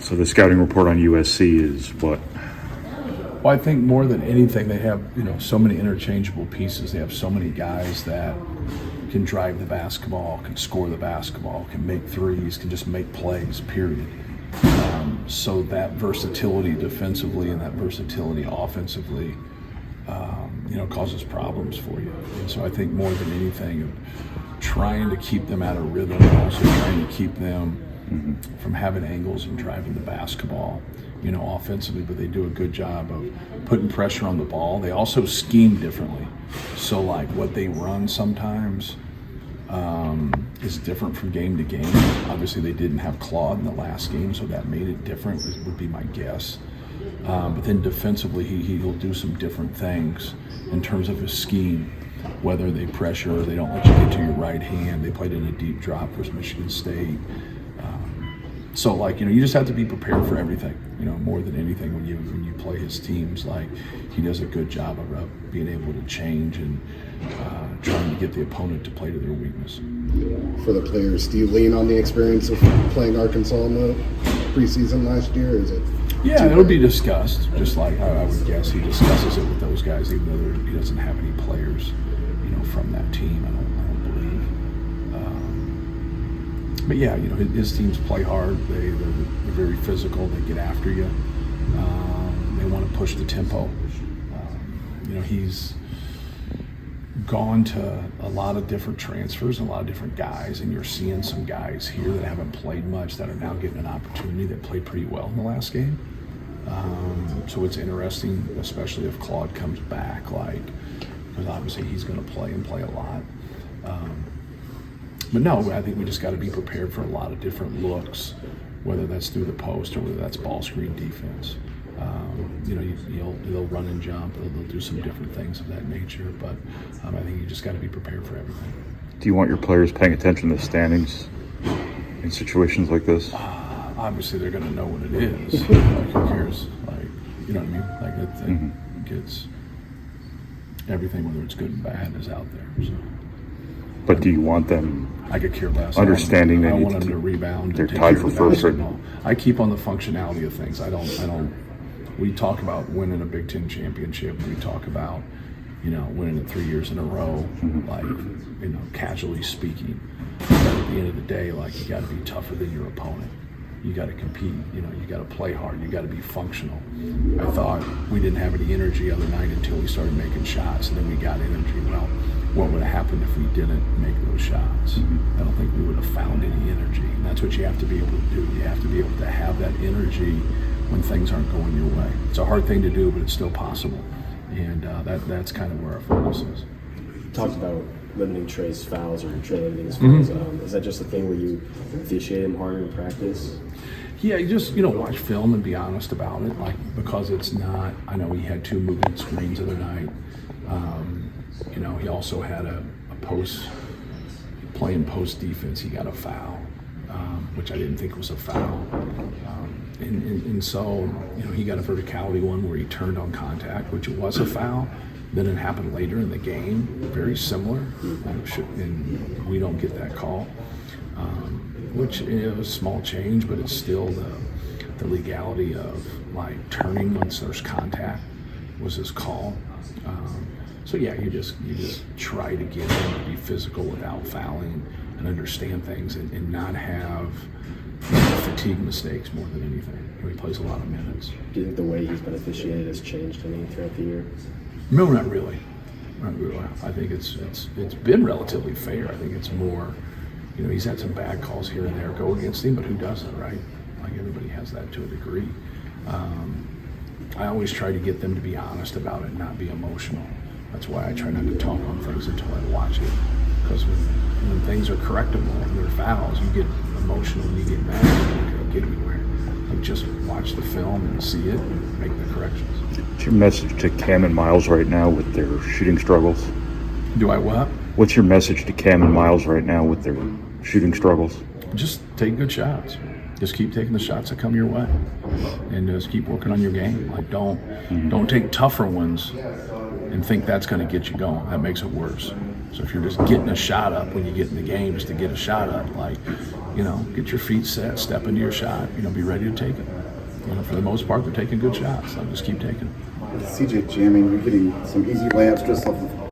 So the scouting report on USC is what? Well, I think more than anything, they have so many interchangeable pieces. They have so many guys that can drive the basketball, can score the basketball, can make threes, can just make plays, period. So that versatility defensively and that versatility offensively, causes problems for you. And so I think more than anything, trying to keep them out of rhythm, and also trying to keep them from having angles and driving the basketball, offensively, but they do a good job of putting pressure on the ball. They also scheme differently. So like what they run sometimes is different from game to game. Obviously they didn't have Claude in the last game, so that made it different, would be my guess. But then defensively, he'll do some different things in terms of his scheme, whether they pressure or they don't let you get to your right hand. They played in a deep drop versus Michigan State. So you just have to be prepared for everything, more than anything when you play his teams. Like, he does a good job of being able to change and trying to get the opponent to play to their weakness. For the players, do you lean on the experience of playing Arkansas in the preseason last year, or is it? Yeah, it'll be discussed, just like I would guess he discusses it with those guys, even though he doesn't have any players, from that team. I don't believe. But yeah, his teams play hard. They're very physical. They get after you. They want to push the tempo. He's gone to a lot of different transfers, and a lot of different guys, and you're seeing some guys here that haven't played much that are now getting an opportunity that played pretty well in the last game. So it's interesting, especially if Claude comes back, because obviously he's going to play and play a lot. But no, I think we just got to be prepared for a lot of different looks, whether that's through the post or whether that's ball screen defense. They'll run and jump. They'll do some different things of that nature. But I think you just got to be prepared for everything. Do you want your players paying attention to the standings in situations like this? Obviously, they're going to know what it is. Who cares? You know what I mean? It gets everything, whether it's good and bad, is out there. So. But do you want them? I could care less. Understanding I want them to rebound. They're tied for first. I keep on the functionality of things. I don't. We talk about winning a Big Ten championship. We talk about, winning it 3 years in a row, casually speaking. But at the end of the day, you got to be tougher than your opponent. You got to compete. You got to play hard. You got to be functional. I thought we didn't have any energy the other night until we started making shots, and then we got energy. Well, what would have happened if we didn't make those shots? I don't think we would have found any energy. And that's what you have to be able to do. You have to be able to have that energy when things aren't going your way. It's a hard thing to do, but it's still possible. And that's kind of where our focus is. You talked about limiting Trey's fouls, or Trey limiting his fouls. Is that just a thing where you officiate him harder in practice? Yeah, you just, watch film and be honest about it. Because it's not, I know he had 2 moving screens the other night. He also had a playing post defense. He got a foul, which I didn't think was a foul. And so, he got a verticality one where he turned on contact, which was a foul. Then it happened later in the game, very similar, and we don't get that call, which is a small change, but it's still the legality of turning once there's contact was his call. So yeah, you just try to get him to be physical without fouling and understand things and not have fatigue mistakes more than anything. He plays a lot of minutes. Do you think the way he's been officiated has changed any throughout the year? No, not really. I think it's been relatively fair. I think it's more, he's had some bad calls here and there go against him, but who doesn't, right? Everybody has that to a degree. I always try to get them to be honest about it, not be emotional. That's why I try not to talk on things until I watch it. Because when things are correctable and they're fouls, you get emotional and you get mad and you're not going to get anywhere. Just watch the film and see it and make the corrections. What's your message to Cam and Miles right now with their shooting struggles? Do I what? What's your message to Cam and Miles right now with their shooting struggles? Just take good shots. Just keep taking the shots that come your way, and just keep working on your game. Don't take tougher ones and think that's going to get you going. That makes it worse. So if you're just getting a shot up when you get in the game just to get a shot up, get your feet set, step into your shot, be ready to take it. For the most part, they're taking good shots. I'll just keep taking them. CJ jamming, you're getting some easy layups just off the